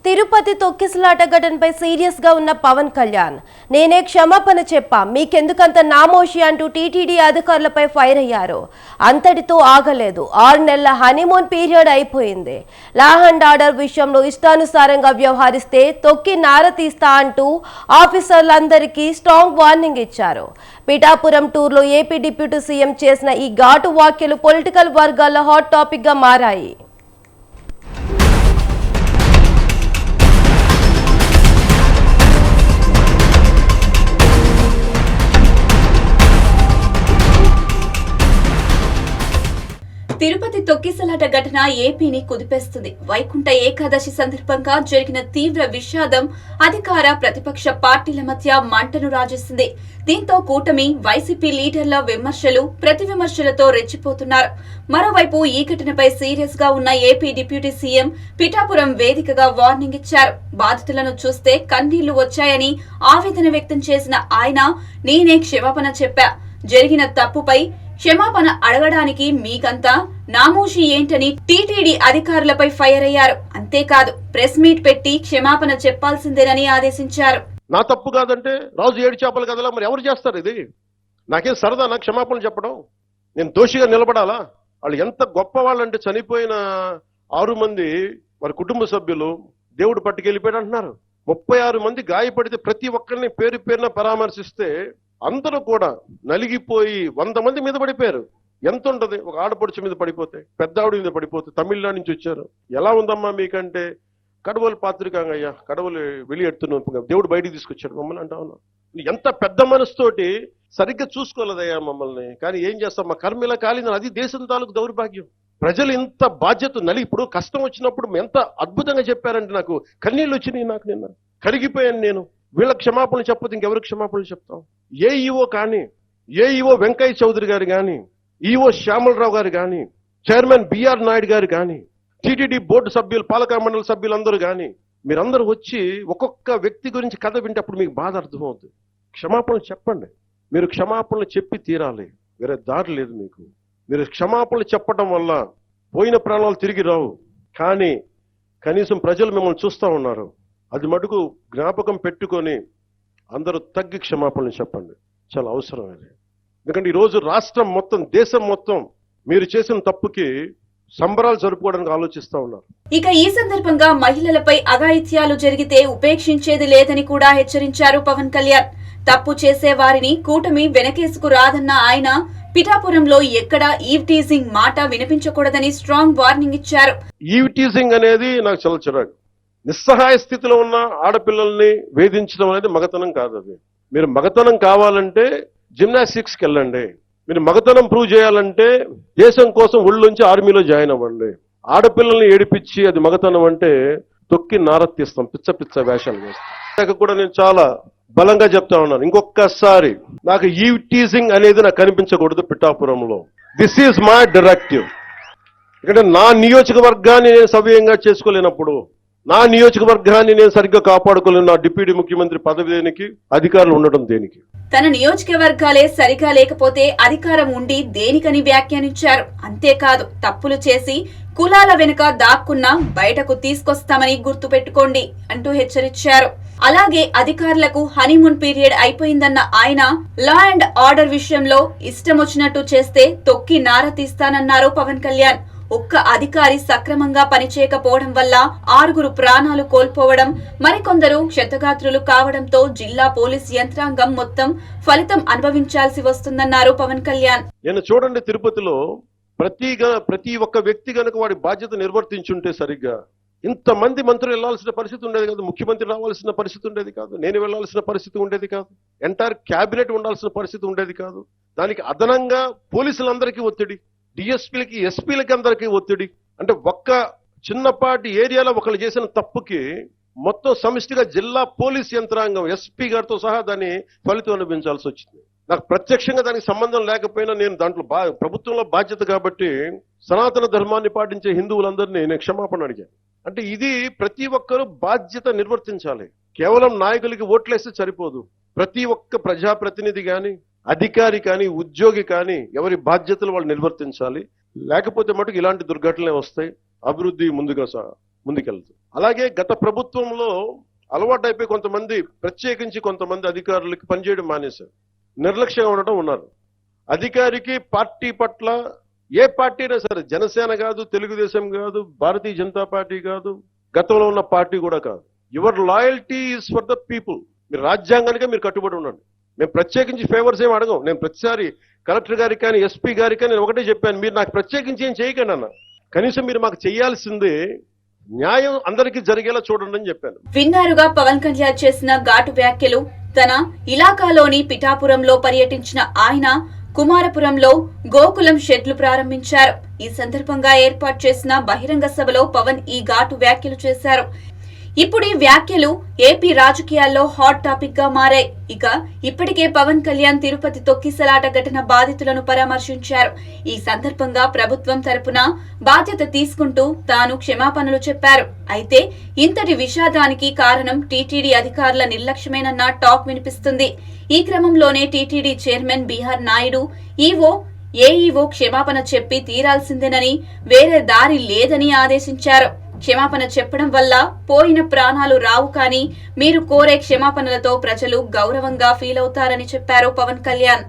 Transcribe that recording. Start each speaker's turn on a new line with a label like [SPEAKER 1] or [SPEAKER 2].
[SPEAKER 1] తిరుపతి తొక్కిసలాట ఘటనపై సీరియస్ గా ఉన్న పవన్ కళ్యాణ్ నేనే క్షమాపణ చెప్పా మీకెందుకంత నామోషి అంటూ టీటీడీ అధికారులపై ఫైర్ అయ్యారు. అంతటితో ఆగలేదు. 6 నెలల హనీమూన్ పీరియడ్ అయిపోయింది. లా అండ్ ఆర్డర్ విషయంలో ఇష్టానుసారంగా వ్యవహరిస్తే తొక్కి నార తీస్తా అంటూ ఆఫీసర్లందరికీ స్ట్రాంగ్ వార్నింగ్ ఇచ్చారు. పిఠాపురం టూర్లో ఏపీ డిప్యూటీ సీఎం చేసిన ఈ ఘాటు వ్యాఖ్యలు పొలిటికల్ వర్గాల్లో హాట్ టాపిక్ గా మారాయి.
[SPEAKER 2] తిరుపతి తొక్కిసలాట ఘటన ఏపీని కుదిపేస్తుంది. వైకుంఠ ఏకాదశి సందర్భంగా జరిగిన తీవ్ర విషాదం అధికార ప్రతిపక్ష పార్టీల మధ్య మంటను రాజేసింది. దీంతో కూటమి వైసీపీ లీడర్ల విమర్శలు ప్రతి విమర్శలతో రెచ్చిపోతున్నారు. మరోవైపు ఈ ఘటనపై సీరియస్ గా ఉన్న ఏపీ డిప్యూటీ సీఎం పిఠాపురం వేదికగా వార్నింగ్ ఇచ్చారు. బాధితులను చూస్తే కన్నీళ్లు వచ్చాయని ఆవేదన వ్యక్తం చేసిన ఆయన నేనే క్షమాపణ చెప్పా, జరిగిన తప్పుపై క్షమాపణ అడగడానికి మీకంతా నామోషి ఏంటని టీటీడీ అధికారులపై ఫైర్ అయ్యారు. అంతేకాదు ప్రెస్ మీట్ పెట్టి క్షమాపణ చెప్పాల్సిందేనని ఆదేశించారు.
[SPEAKER 3] నా తప్పు కాదంటే రాజు 7 చేపలు కదలా, మరి ఎవరు చేస్తారు? ఇది నాకేం సరదా నాకు క్షమాపణ చెప్పడం? నేను దోషిగా నిలబడాలా? వాళ్ళు ఎంత గొప్ప వాళ్ళంటే చనిపోయిన 6 మంది వారి కుటుంబ సభ్యులు దేవుడు పట్టుకెళ్ళిపోయాడు అంటున్నారు. 36 మంది గాయపడితే ప్రతి ఒక్కరిని పేరు పేరున పరామర్శిస్తే అందరూ కూడా నలిగిపోయి 100 మంది మీద పడిపోయారు. ఎంత ఉంటది ఒక ఆడపడుచు మీద పడిపోతే, పెద్ద ఆవిడ మీద పడిపోతే? తమిళనాడు నుంచి వచ్చారు. ఎలా ఉందమ్మా మీకంటే కడవలు పాత్రికంగా అయ్యా, కడవలు వెళ్ళి దేవుడు బయటికి తీసుకొచ్చాడు మమ్మల్ని అంటా ఉన్నాం. ఎంత పెద్ద మనసుతోటి సరిగ్గా చూసుకోలేదయ్యా మమ్మల్ని. కానీ ఏం చేస్తాం, మా కర్మ ఇలా కాలిందని. అది దేశం తాలూకు దౌర్భాగ్యం. ప్రజలు ఇంత బాధ్యత ఇప్పుడు కష్టం వచ్చినప్పుడు ఎంత అద్భుతంగా చెప్పారంటే నాకు కన్నీళ్ళు వచ్చినాయి. నాకు నిన్న కరిగిపోయాను నేను. వీళ్ళ క్షమాపణలు చెప్పదు ఇంకెవరికి క్షమాపణలు చెప్తాం? ఏఈఓ కానీ, ఏఈఓ వెంకయ్య చౌదరి గారు కానీ, ఈఓ శ్యామలరావు గారు కానీ, చైర్మన్ బిఆర్ నాయుడు గారు కానీ, టీటీడీ బోర్డు సభ్యులు, పాలక మండలి సభ్యులందరూ కానీ మీరందరూ వచ్చి ఒక్కొక్క వ్యక్తి గురించి కథ వింటప్పుడు మీకు బాధ అర్థమవుతుంది. క్షమాపణలు చెప్పండి. మీరు క్షమాపణలు చెప్పి తీరాలి, వేరే దారి లేదు మీకు. మీరు క్షమాపణలు చెప్పడం వల్ల పోయిన ప్రాణాలు తిరిగి రావు. కానీ కనీసం ప్రజలు మిమ్మల్ని చూస్తూ ఉన్నారు. అది మటుకు జ్ఞాపకం పెట్టుకొని అందరూ తగ్గి క్షమాపణలు చెప్పండి. చాలా అవసరం అది. ఎందుకంటే ఈరోజు రాష్ట్రం మొత్తం, దేశం మొత్తం మీరు చేసిన తప్పుకి సంబరాలు జరుపుకోవడానికి ఆలోచిస్తూ ఉన్నారు.
[SPEAKER 2] ఇక ఈ సందర్భంగా మహిళలపై అఘాయిత్యాలు జరిగితే ఉపేక్షించేది లేదని కూడా హెచ్చరించారు పవన్ కళ్యాణ్. తప్పు చేసే వారిని కూటమి వెనకేసుకు రాదన్న ఆయన పిఠాపురంలో ఎక్కడా ఈవ్ టీజింగ్ మాట వినిపించకూడదని స్ట్రాంగ్ వార్నింగ్ ఇచ్చారు.
[SPEAKER 3] ఈవ్ టీజింగ్ అనేది నాకు చాలా చిరాకు. నిస్సహాయ స్థితిలో ఉన్న ఆడపిల్లల్ని వేధించడం అనేది మగతనం కాదు. అది మీరు మగతనం కావాలంటే జిమ్నాస్టిక్స్కి వెళ్ళండి. మీరు మగతనం ప్రూవ్ చేయాలంటే దేశం కోసం ఒళ్ళుంచి ఆర్మీలో జాయిన్ అవ్వండి. ఆడపిల్లల్ని ఏడిపించి అది మగతనం అంటే తొక్కి నారతీస్తాం, పిచ్చ పిచ్చ వేషాలు వేస్తాం. కూడా నేను చాలా బలంగా చెప్తా ఉన్నాను, ఇంకొకసారి నాకు ఈవ్ టీజింగ్ అనేది నాకు కనిపించకూడదు పిఠాపురంలో. This is my directive. ఎందుకంటే నా నియోజకవర్గాన్ని నేను సవ్యంగా చేసుకోలేనప్పుడు, నా నియోజకవర్గాన్ని నేను సరిగ్గా కాపాడుకోలేను, నా డిప్యూటీ ముఖ్యమంత్రి పదవి దేనికి, అధికారులు ఉండడం దేనికి?
[SPEAKER 2] తన నియోజకవర్గాలే సరిగా లేకపోతే అధికారం ఉండి దేనికని వ్యాఖ్యానించారు. అంతేకాదు తప్పులు చేసి కులాల వెనుక దాక్కున్నా బయటకు తీసుకొస్తామని గుర్తు పెట్టుకోండి అంటూ హెచ్చరించారు. అలాగే అధికారులకు హనీమూన్ పీరియడ్ అయిపోయిందన్న ఆయన లా అండ్ ఆర్డర్ విషయంలో ఇష్టం వచ్చినట్టు చేస్తే తొక్కి నార తీస్తానన్నారు పవన్ కళ్యాణ్. ఒక్క అధికారి సక్రమంగా పనిచేయకపోవడం వల్ల 6 ప్రాణాలు కోల్పోవడం, మరికొందరు క్షతగాత్రులు కావడంతో జిల్లా పోలీస్ యంత్రాంగం మొత్తం ఫలితం అనుభవించాల్సి వస్తుందన్నారు పవన్ కళ్యాణ్.
[SPEAKER 3] నేను చూడండి, తిరుపతిలో ప్రతి ఒక్క వ్యక్తి గనక వాడి బాధ్యత నిర్వర్తించుంటే సరిగ్గా ఇంతమంది మంత్రులు వెళ్లాల్సిన పరిస్థితి ఉండేది కాదు, ముఖ్యమంత్రి రావాల్సిన పరిస్థితి ఉండేది కాదు, నేను వెళ్లాల్సిన పరిస్థితి ఉండేది కాదు, ఎంటైర్ క్యాబినెట్ ఉండాల్సిన పరిస్థితి ఉండేది కాదు. దానికి అదనంగా పోలీసులందరికీ ఒత్తిడి, డిఎస్పీలకి, ఎస్పీలకి అందరికీ ఒత్తిడి. అంటే ఒక్క చిన్నపాటి ఏరియాలో ఒకళ్ళు చేసిన తప్పుకి మొత్తం సమిష్టిగా జిల్లా పోలీస్ యంత్రాంగం, ఎస్పీ గారితో సహా దాన్ని ఫలితం అనుభవించాల్సి వచ్చింది. నాకు ప్రత్యక్షంగా దానికి సంబంధం లేకపోయినా నేను దాంట్లో ప్రభుత్వంలో బాధ్యత కాబట్టి సనాతన ధర్మాన్ని పాటించే హిందువులందరినీ నేను క్షమాపణ అడిగాను. అంటే ఇది ప్రతి ఒక్కరూ బాధ్యత నిర్వర్తించాలి. కేవలం నాయకులకి ఓట్లేస్తే సరిపోదు. ప్రతి ఒక్క ప్రజాప్రతినిధి కానీ, అధికారి కానీ, ఉద్యోగి కానీ ఎవరి బాధ్యతలు వాళ్ళు నిర్వర్తించాలి. లేకపోతే మటుకు ఇలాంటి దుర్ఘటనలే వస్తాయి, అభివృద్ధి ముందుకెళ్తుంది. అలాగే గత ప్రభుత్వంలో అలవాటు అయిపోయి కొంతమంది, ప్రత్యేకించి కొంతమంది అధికారులకి పనిచేయడం మానేశారు, నిర్లక్ష్యంగా ఉండటం ఉన్నారు. అధికారికి పార్టీ పట్ల, ఏ పార్టీ అయినా సరే, జనసేన కాదు, తెలుగుదేశం కాదు, భారతీయ జనతా పార్టీ కాదు, గతంలో ఉన్న పార్టీ కూడా కాదు, your loyalty is for the people. మీరు రాజ్యాంగానికే మీరు కట్టుబడి ఉండండి. మేము ప్రత్యేకించి ఫేవర్స్ ఏమి అడగం. నేను ప్రతిసారి కలెక్టర్ గారికి కానీ, ఎస్పీ గారికి కానీ నేను ఒకటే చెప్పాను, మీరు నాకు ప్రత్యేకించి ఏం చేయకండి అన్న, కనీసం మీరు మాకు చేయాల్సిందే న్యాయం అందరికీ జరిగేలా చూడండి అని చెప్పాను.
[SPEAKER 2] విన్నారుగా పవన్ కళ్యాణ్ చేసిన ఘాటు వ్యాఖ్యలు. తన ఇలాకాలోని పిఠాపురంలో పర్యటించిన ఆయన కుమారపురంలో గోకులం షెడ్లు ప్రారంభించారు. ఈ సందర్భంగా ఏర్పాటు చేసిన బహిరంగ సభలో పవన్ ఈ ఘాటు వ్యాఖ్యలు చేశారు. ఇప్పుడు ఈ వ్యాఖ్యలు ఏపీ రాజకీయాల్లో హాట్ టాపిక్ గా మారాయి. ఇక ఇప్పటికే పవన్ కళ్యాణ్ తిరుపతి తొక్కిసలాట ఘటన బాధితులను పరామర్శించారు. ఈ సందర్భంగా ప్రభుత్వం తరపున బాధ్యత తీసుకుంటూ తాను క్షమాపణలు చెప్పారు. అయితే ఇంతటి విషాదానికి కారణం టీటీడీ అధికారుల నిర్లక్ష్యమేనన్న టాక్ వినిపిస్తుంది. ఈ క్రమంలోనే TTD chairman BR Naidu AEO క్షమాపణ చెప్పి తీరాల్సిందేనని, వేరే దారి లేదని ఆదేశించారు. క్షమాపణ చెప్పడం వల్ల పోయిన ప్రాణాలు రావు, కానీ మీరు కోరే క్షమాపణలతో ప్రజలు గౌరవంగా ఫీల్ అవుతారని చెప్పారు పవన్ కళ్యాణ్.